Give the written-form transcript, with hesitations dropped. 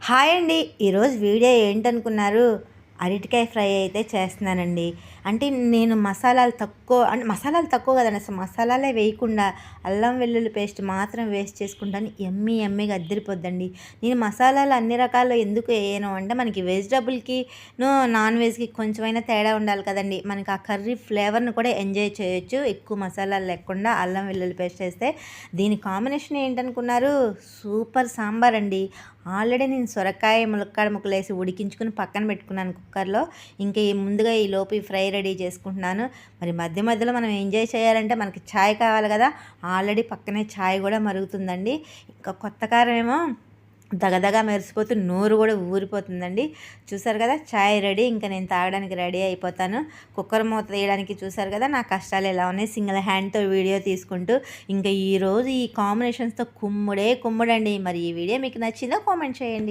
Hi అండి. ఈరోజు video ఏంటనుకున్నారు? అరటికాయ ఫ్రై అయితే చేస్తున్నానండి. అంటే నేను మసాలాలు తక్కువ కదండి, అసలు మసాలాలే వేయకుండా అల్లం వెల్లుల్లి పేస్ట్ మాత్రం వేస్ట్ చేసుకుంటాను. యమ్మీగా అద్దరిపోద్దండి. నేను మసాలాలు అన్ని రకాలు ఎందుకు వేయను అంటే, మనకి వెజిటబుల్కి నాన్ వెజ్కి కొంచెమైనా తేడా ఉండాలి కదండి. మనకి ఆ కర్రీ ఫ్లేవర్ని కూడా ఎంజాయ్ చేయొచ్చు ఎక్కువ మసాలాలు లేకుండా అల్లం వెల్లుల్లి పేస్ట్ వేస్తే. దీని కాంబినేషన్ ఏంటనుకున్నారు? సూపర్ సాంబార్ అండి. ఆల్రెడీ నేను సొరకాయ ములక్కాడ ముక్కలేసి ఉడికించుకుని పక్కన పెట్టుకున్నాను కుక్కర్లో. ఇంక ముందుగా ఈ లోపు ఈ ఫ్రై రెడీ చేసుకుంటున్నాను. మరి మధ్య మధ్యలో మనం ఎంజాయ్ చేయాలంటే మనకి ఛాయ్ కావాలి కదా. ఆల్రెడీ పక్కనే ఛాయ్ కూడా మరుగుతుందండి. ఇంకా కొత్త కారం ఏమో దగదగా మెరిసిపోతూ నోరు కూడా ఊరిపోతుందండి. చూసారు కదా, ఛాయ్ రెడీ. ఇంకా నేను తాగడానికి రెడీ అయిపోతాను. కుక్కర్ మూత తీయడానికి చూసారు కదా నా కష్టాలు ఎలా ఉన్నాయి, సింగిల్ హ్యాండ్తో వీడియో తీసుకుంటూ. ఇంకా ఈరోజు ఈ కాంబినేషన్స్తో కుమ్ముడండి. మరి ఈ వీడియో మీకు నచ్చిందో కామెంట్ చేయండి.